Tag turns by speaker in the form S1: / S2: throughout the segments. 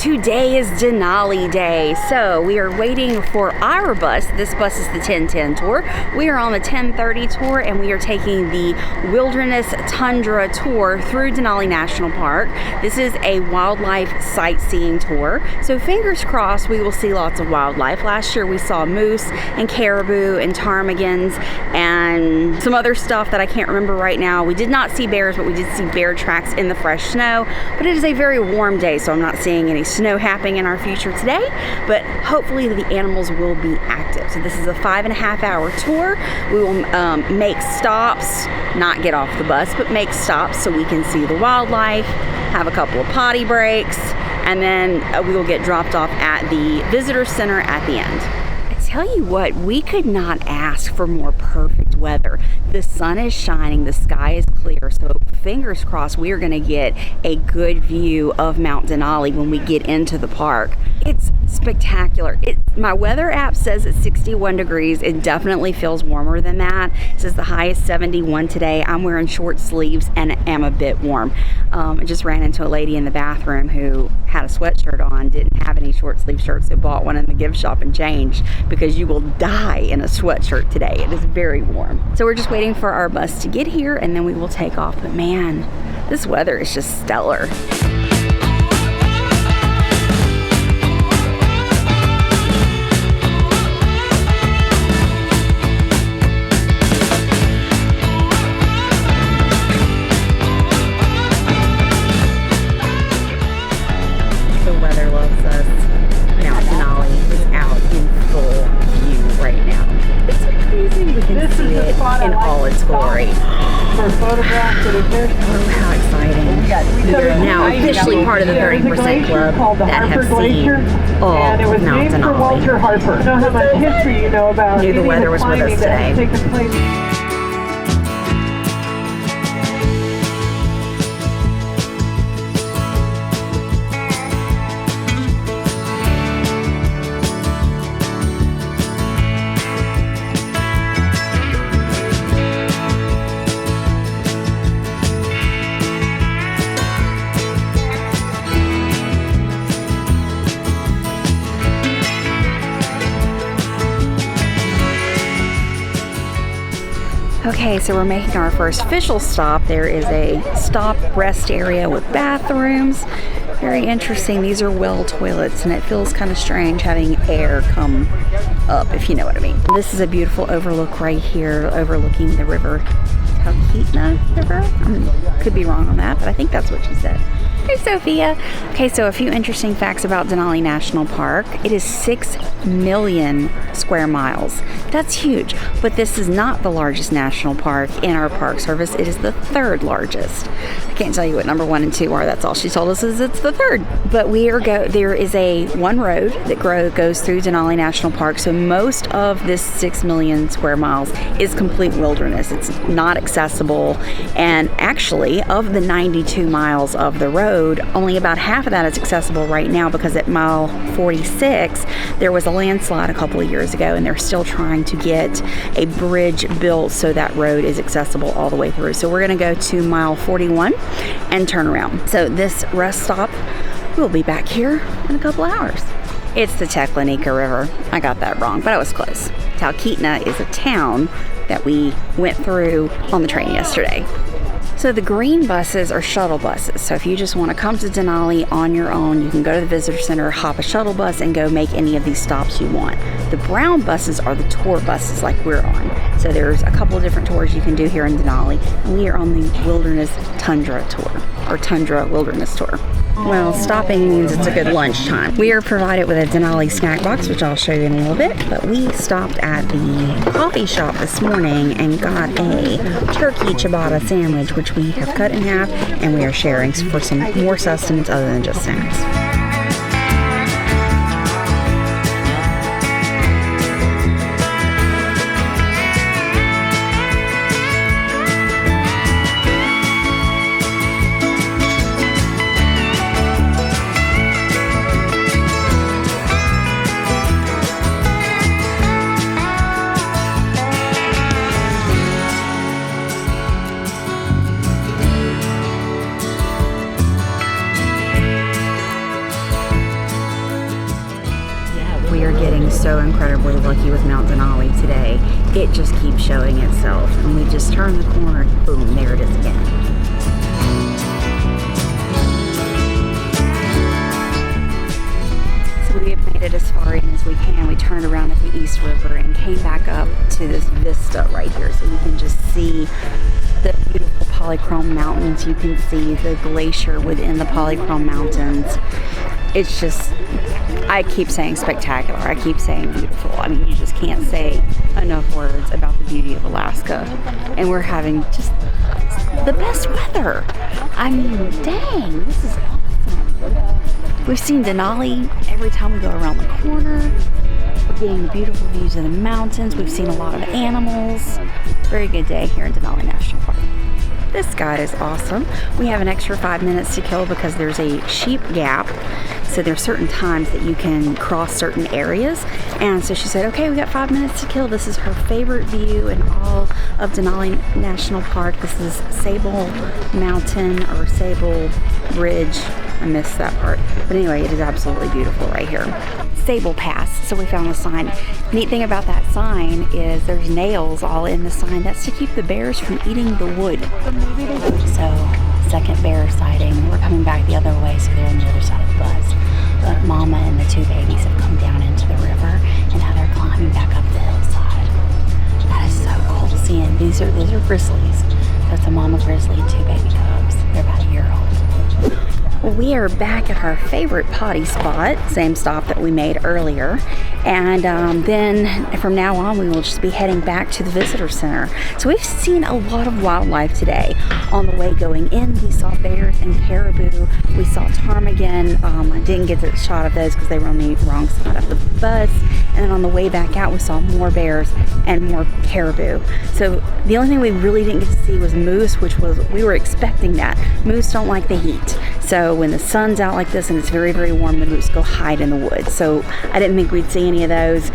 S1: Today is Denali Day, so we are waiting for our bus. This bus is the 1010 tour. We are on the 1030 tour, and we are taking the Wilderness Tundra tour through Denali National Park. This is a wildlife sightseeing tour, so fingers crossed we will see lots of wildlife. Last year we saw moose and caribou and ptarmigans and some other stuff that I can't remember right now. We did not see bears, but we did see bear tracks in the fresh snow. But it is a very warm day, so I'm not seeing any snow happening in our future today, but hopefully the animals will be active. So this is a 5.5 hour tour. We will make stops, not get off the bus, but make stops so we can see the wildlife, have a couple of potty breaks, and then we will get dropped off at the visitor center at the end. Tell you what, we could not ask for more perfect weather. The sun is shining, the sky is clear, so fingers crossed we are going to get a good view of Mount Denali when we get into the park. It's spectacular. My weather app says it's 61 degrees. It definitely feels warmer than that. It says the high is 71 today. I'm wearing short sleeves and am a bit warm. I just ran into a lady in the bathroom who had a sweatshirt on, didn't have any short sleeve shirts, so bought one in the gift shop and changed, because you will die in a sweatshirt today. It is very warm. So we're just waiting for our bus to get here and then we will take off. But man, this weather is just stellar.
S2: In all its glory. For photographs that are
S1: oh, how exciting. We are now officially part of the 30% club that have seen all of Mount Denali.
S2: Walter Harper. Know how much history you know about.
S1: Knew the weather was with us today. Okay, so we're making our first official stop. There is a stop rest area with bathrooms. Very interesting. These are well toilets, and it feels kind of strange having air come up, if you know what I mean. This is a beautiful overlook right here, overlooking the river, Talkeetna River. Could be wrong on that, but I think that's what she said. Hey, Sophia. Okay, so a few interesting facts about Denali National Park. It is 6 million square miles. That's huge, but this is not the largest national park in our park service. It is the third largest. I can't tell you what number 1 and 2 are. That's all she told us, is it's the third. But there is a one road that goes through Denali National Park, so most of this 6 million square miles is complete wilderness. It's not accessible, and actually, of the 92 miles of the road, only about half of that is accessible right now, because at mile 46 there was a landslide a couple of years ago, and they're still trying to get a bridge built so that road is accessible all the way through. So we're going to go to mile 41 and turn around. So this rest stop, we'll be back here in a couple hours. It's the Teklanika River. I got that wrong, but I was close. Talkeetna is a town that we went through on the train yesterday. So the green buses are shuttle buses. So if you just want to come to Denali on your own, you can go to the visitor center, hop a shuttle bus, and go make any of these stops you want. The brown buses are the tour buses like we're on. So there's a couple of different tours you can do here in Denali. And we are on the Wilderness Tundra tour, or Tundra Wilderness tour. Well, stopping means it's a good lunchtime. We are provided with a Denali snack box, which I'll show you in a little bit, but we stopped at the coffee shop this morning and got a turkey ciabatta sandwich, which we have cut in half, and we are sharing for some more sustenance other than just snacks. getting so incredibly lucky with Mount Denali today. It just keeps showing itself, and we just turn the corner and boom, there it is again. So we have made it as far in as we can. We turned around at the East River and came back up to this vista right here, so we can just see the beautiful polychrome mountains. You can see the glacier within the polychrome mountains. It's just, I keep saying spectacular. I keep saying beautiful. I mean, you just can't say enough words about the beauty of Alaska. And we're having just the best weather. I mean, dang, this is awesome. We've seen Denali every time we go around the corner. We're getting beautiful views of the mountains. We've seen a lot of animals. Very good day here in Denali National Park. This guide is awesome. We have an extra 5 minutes to kill because there's a sheep gap. So there's certain times that you can cross certain areas. And so she said, okay, we got 5 minutes to kill. This is her favorite view in all of Denali National Park. This is Sable Mountain or Sable Ridge. I missed that part. But anyway, it is absolutely beautiful right here. Sable Pass, so we found the sign. Neat thing about that sign is there's nails all in the sign. That's to keep the bears from eating the wood. So, second bear sighting. We're coming back the other way, so they're on the other side of the bus. But Mama and the 2 babies have come down into the river, and now they're climbing back up the hillside. That is so cool to see. And those are grizzlies. So it's a mama grizzly and 2 baby cubs. They're about a year old. Well, we are back at our favorite potty spot, same stop that we made earlier. And then from now on, we will just be heading back to the visitor center. So we've seen a lot of wildlife today. On the way going in, we saw bears and caribou. We saw ptarmigan. I didn't get a shot of those because they were on the wrong side of the bus. And then on the way back out, we saw more bears and more caribou. So the only thing we really didn't get to see was moose, which was, we were expecting that. Moose don't like the heat. So when the sun's out like this and it's very, very warm, the moose go hide in the woods. So I didn't think we'd see any of those.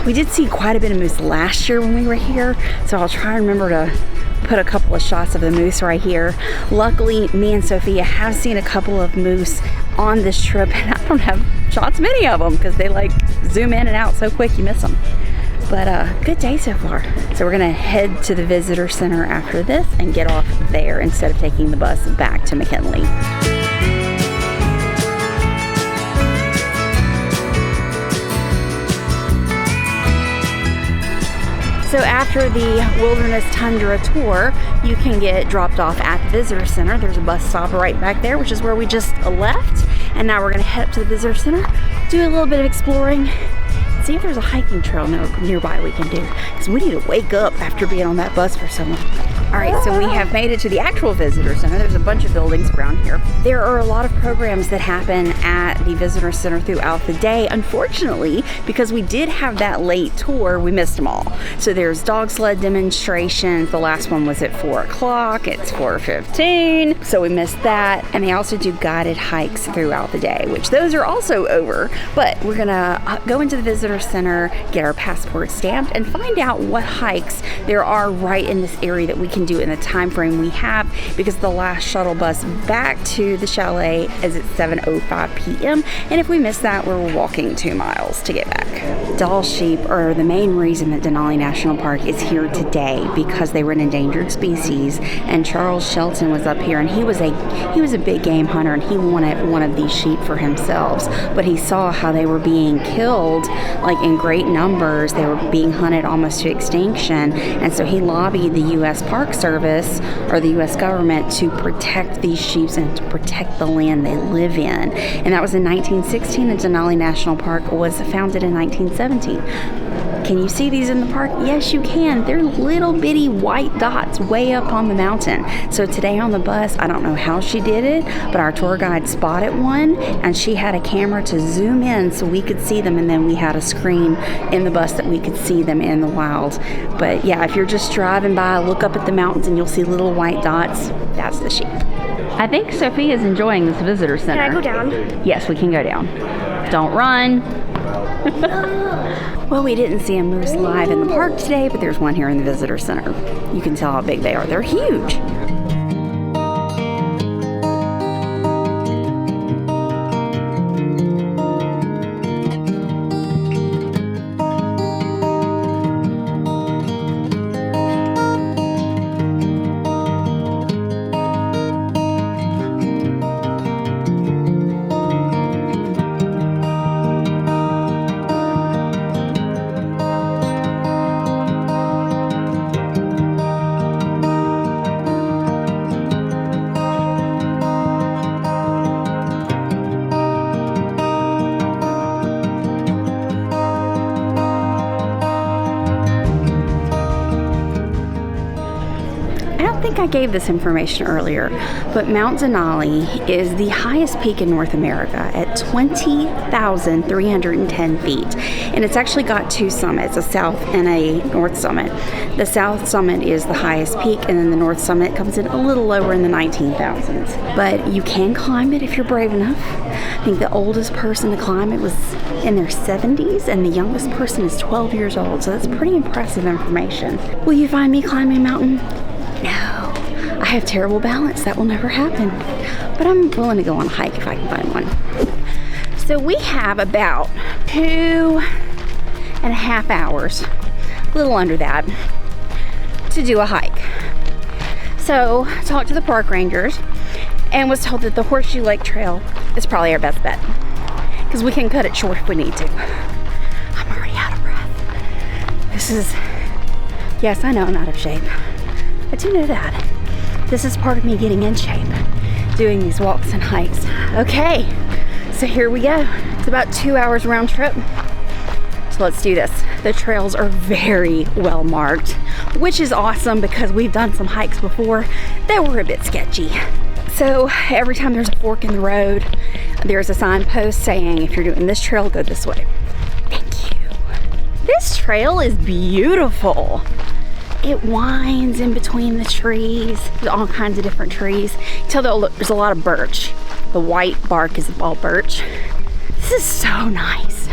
S1: We did see quite a bit of moose last year when we were here. So I'll try and remember to put a couple of shots of the moose right here. Luckily, me and Sophia have seen a couple of moose on this trip, and I don't have shots of any of them because they like zoom in and out so quick you miss them. But good day so far. So we're gonna head to the visitor center after this and get off there instead of taking the bus back to McKinley. So after the Wilderness Tundra tour, you can get dropped off at the visitor center. There's a bus stop right back there, which is where we just left. And now we're gonna head up to the visitor center, do a little bit of exploring, see if there's a hiking trail nearby we can do, because we need to wake up after being on that bus for so long. All right, so we have made it to the actual visitor center. There's a bunch of buildings around here. There are a lot of programs that happen at the visitor center throughout the day. Unfortunately, because we did have that late tour, we missed them all. So there's dog sled demonstrations. The last one was at 4 o'clock. It's 4:15, so we missed that. And they also do guided hikes throughout the day, which those are also over. But we're gonna go into the visitor center, get our passport stamped, and find out what hikes there are right in this area that we can do in the time frame we have, because the last shuttle bus back to the chalet is at 7:05 p.m. and if we miss that, we're walking 2 miles to get back. Doll sheep are the main reason that Denali National Park is here today, because they were an endangered species, and Charles Shelton was up here, and he was a big game hunter, and he wanted one of these sheep for himself, but he saw how they were being killed like in great numbers. They were being hunted almost to extinction, and so he lobbied the U.S. Park Service or the U.S. government to protect these sheep and to protect the land they live in. And that was in 1916, and Denali National Park was founded in 1917. Can you see these in the park? Yes, you can. They're little bitty white dots way up on the mountain. So today on the bus, I don't know how she did it, but our tour guide spotted one, and she had a camera to zoom in so we could see them, and then we had a screen in the bus that we could see them in the wild. But yeah, if you're just driving by, look up at the mountains and you'll see little white dots. That's the sheep. I think Sophie is enjoying this visitor center.
S3: Can I go down?
S1: Yes, we can go down. Don't run. Well, we didn't see a moose live in the park today, but there's one here in the visitor center. You can tell how big they are. They're huge. I gave this information earlier, but Mount Denali is the highest peak in North America at 20,310 feet. And it's actually got two summits, a south and a north summit. The south summit is the highest peak, and then the north summit comes in a little lower in the 19,000s. But you can climb it if you're brave enough. I think the oldest person to climb it was in their 70s, and the youngest person is 12 years old, so that's pretty impressive information. Will you find me climbing a mountain? No. I have terrible balance. That will never happen. But I'm willing to go on a hike if I can find one. So we have about 2.5 hours, a little under that, to do a hike. So I talked to the park rangers and was told that the Horseshoe Lake Trail is probably our best bet, because we can cut it short if we need to. I'm already out of breath. Yes, I know I'm out of shape. I do know that. This is part of me getting in shape, doing these walks and hikes. Okay, so here we go. It's about 2 hours round trip. So let's do this. The trails are very well marked, which is awesome because we've done some hikes before that were a bit sketchy. So every time there's a fork in the road, there's a signpost saying, if you're doing this trail, go this way. Thank you. This trail is beautiful. It winds in between the trees. There's all kinds of different trees. You tell there's a lot of birch. The white bark is all birch. This is so nice.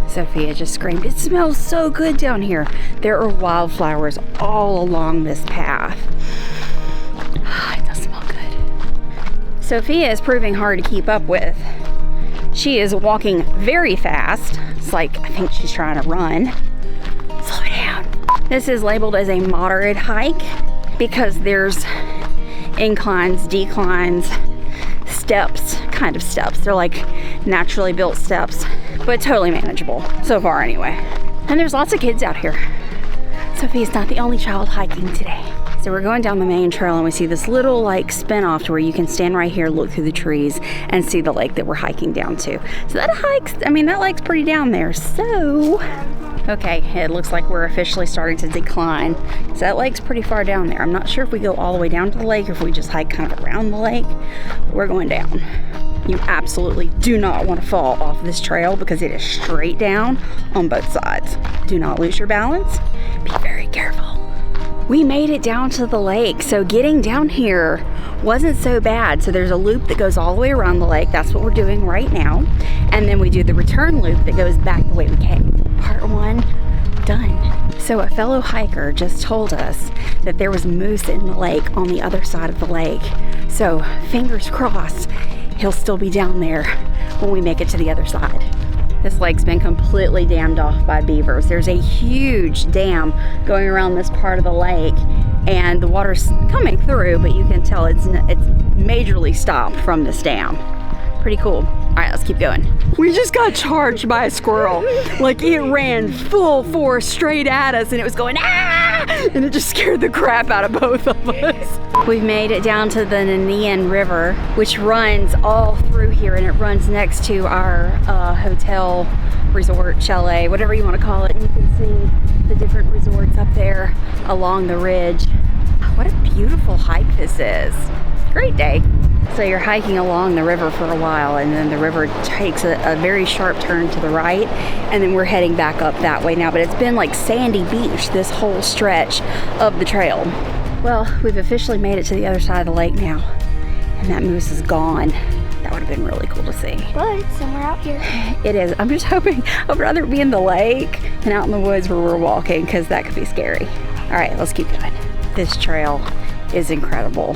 S1: Sophia just screamed, it smells so good down here. There are wildflowers all along this path. It does smell good. Sophia is proving hard to keep up with. She is walking very fast. It's like, I think she's trying to run. Slow down. This is labeled as a moderate hike because there's inclines, declines, steps, kind of steps. They're like naturally built steps, but totally manageable so far anyway. And there's lots of kids out here. Sophia's not the only child hiking today. So we're going down the main trail and we see this little like spin off to where you can stand right here, look through the trees and see the lake that we're hiking down to. So that lake's pretty down there. So, okay, it looks like we're officially starting to decline. So that lake's pretty far down there. I'm not sure if we go all the way down to the lake or if we just hike kind of around the lake. But we're going down. You absolutely do not want to fall off this trail because it is straight down on both sides. Do not lose your balance. Be very careful. We made it down to the lake, so getting down here wasn't so bad. So there's a loop that goes all the way around the lake. That's what we're doing right now. And then we do the return loop that goes back the way we came. Part one, done. So a fellow hiker just told us that there was moose in the lake on the other side of the lake. So fingers crossed, he'll still be down there when we make it to the other side. This lake's been completely dammed off by beavers. There's a huge dam going around this part of the lake and the water's coming through, but you can tell it's majorly stopped from this dam. Pretty cool. All right, let's keep going. We just got charged by a squirrel. Like it ran full force straight at us and it was going, ah! And it just scared the crap out of both of us. We've made it down to the Nanian River, which runs all through here and it runs next to our hotel, resort, chalet, whatever you want to call it. And you can see the different resorts up there along the ridge. What a beautiful hike this is. Great day. So you're hiking along the river for a while and then the river takes a very sharp turn to the right and then we're heading back up that way now, but it's been like sandy beach this whole stretch of the trail. Well, we've officially made it to the other side of the lake now and that moose is gone. That would have been really cool to see.
S3: But it's somewhere out here.
S1: It is. I'm just hoping, I'd rather be in the lake than out in the woods where we're walking because that could be scary. All right, let's keep going. This trail is incredible.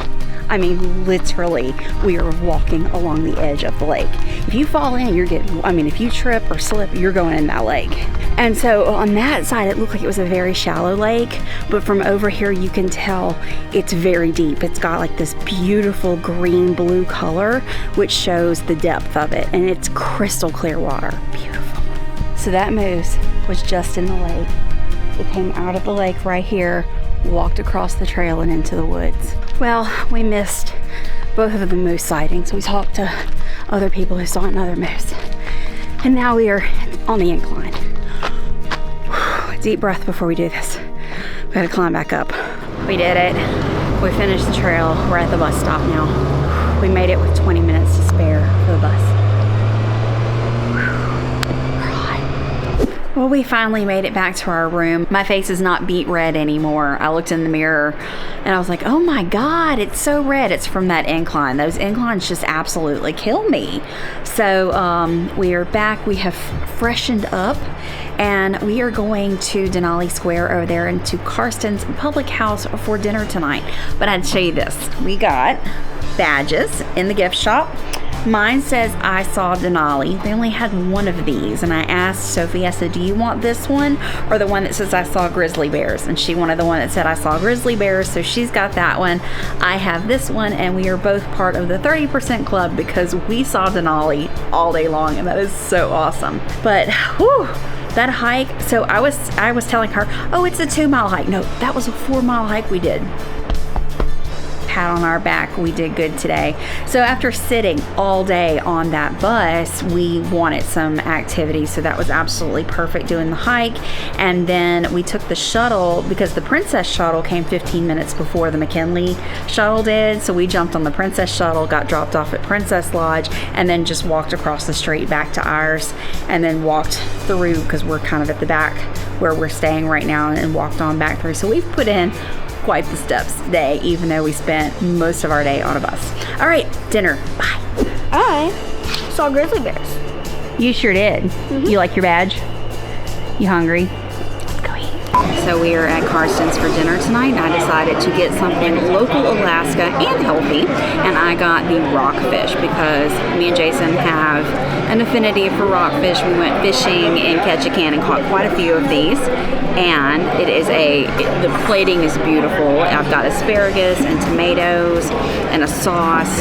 S1: I mean, literally, we are walking along the edge of the lake. If you fall in, if you trip or slip, you're going in that lake. And so on that side, it looked like it was a very shallow lake, but from over here, you can tell it's very deep. It's got like this beautiful green blue color, which shows the depth of it. And it's crystal clear water. Beautiful. So that moose was just in the lake. It came out of the lake right here, walked across the trail and into the woods. Well, we missed both of the moose sightings. We talked to other people who saw another moose. And now we are on the incline. Deep breath before we do this. We gotta climb back up. We did it. We finished the trail. We're at the bus stop now. We made it with 20 minutes to spare for the bus. Well, we finally made it back to our room. My face is not beet red anymore. I looked in the mirror and I was like, oh my God, it's so red. It's from that incline. Those inclines just absolutely kill me. So we are back. We have freshened up and we are going to Denali Square over there into Karsten's Public House for dinner tonight. But I had to show you this. We got badges in the gift shop. Mine says I saw Denali. They only had one of these, and I asked Sophie, I said, do you want this one or the one that says I saw grizzly bears? And she wanted the one that said I saw grizzly bears, so she's got that one. I have this one, and we are both part of the 30% club because we saw Denali all day long, and that is so awesome. But whew, that hike, so I was telling her, oh, it's a 2-mile hike. No, that was a 4-mile hike we did. Pat on our back, we did good today. So after sitting all day on that bus, we wanted some activity, so that was absolutely perfect doing the hike. And then we took the shuttle because the Princess shuttle came 15 minutes before the McKinley shuttle did, so we jumped on the Princess shuttle, got dropped off at Princess Lodge, and then just walked across the street back to ours, and then walked through because we're kind of at the back where we're staying right now, and walked on back through. So we've put in quite the steps today, even though we spent most of our day on a bus. All right, dinner. Bye.
S3: I saw grizzly bears.
S1: You sure did. You like your badge? You hungry? Let's go eat. So we are at Karsten's for dinner tonight, and I decided to get something local Alaska and healthy, and I got the rockfish because me and Jason have an affinity for rockfish. We went fishing in Ketchikan and caught quite a few of these, and the plating is beautiful. I've got asparagus and tomatoes and a sauce.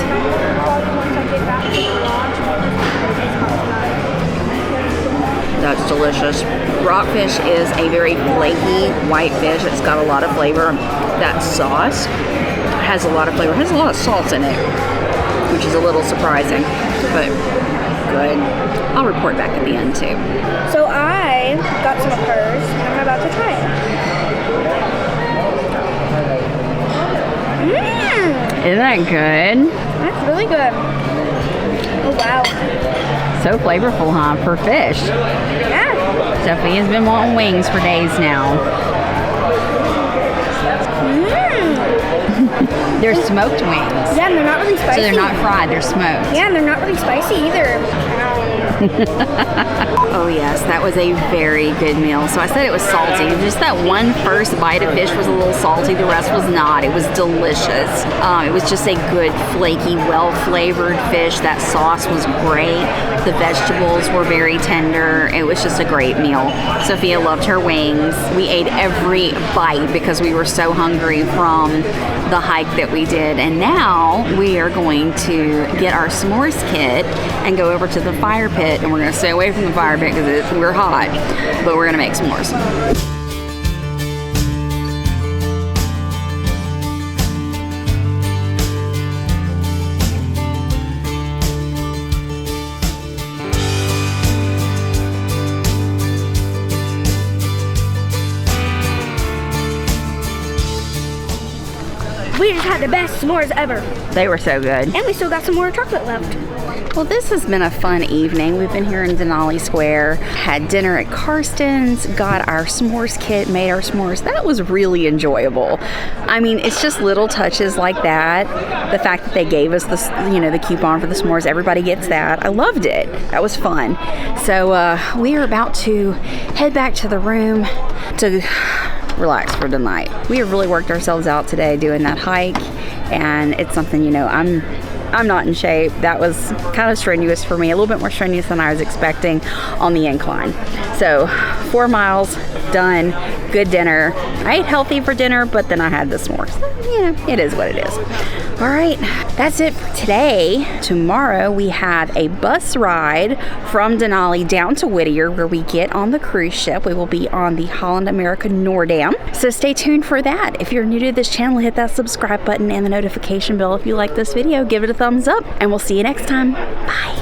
S1: That's delicious. Rockfish is a very flaky white fish. It's got a lot of flavor. That sauce has a lot of flavor. It has a lot of salt in it, which is a little surprising, but good. I'll report back at the end too.
S3: So I got some of hers, and I'm about to try it.
S1: Isn't that good?
S3: That's really good. Oh wow.
S1: So flavorful, huh, for fish?
S3: Yeah.
S1: Sophie has been wanting wings for days now. They're smoked wings.
S3: Yeah, and they're not really spicy.
S1: So they're not fried, they're smoked.
S3: Yeah, and they're not really spicy either.
S1: Oh yes, that was a very good meal. So I said it was salty. Just that one first bite of fish was a little salty. The rest was not. It was delicious. It was just a good, flaky, well-flavored fish. That sauce was great. The vegetables were very tender. It was just a great meal. Sophia loved her wings. We ate every bite because we were so hungry from the hike that we did. And now we are going to get our s'mores kit and go over to the fire pit, and we're going to stay away from the fire pit because we're hot, but we're going to make s'mores.
S3: We just had the best s'mores ever.
S1: They were so good.
S3: And we still got some more chocolate left.
S1: Well, this has been a fun evening. We've been here in Denali Square, had dinner at Karsten's, got our s'mores kit, made our s'mores. That was really enjoyable. I mean, it's just little touches like that. The fact that they gave us the coupon for the s'mores, everybody gets that. I loved it. That was fun. So we are about to head back to the room to relax for the night. We have really worked ourselves out today doing that hike, and it's something, I'm not in shape. That was kind of strenuous for me, a little bit more strenuous than I was expecting on the incline. So 4 miles done, good dinner. I ate healthy for dinner, but then I had the s'mores. It is what it is. All right, that's it for today. Tomorrow we have a bus ride from Denali down to Whittier where we get on the cruise ship. We will be on the Holland America Noordam. So stay tuned for that. If you're new to this channel, hit that subscribe button and the notification bell. If you like this video, give it a thumbs up, and we'll see you next time. Bye.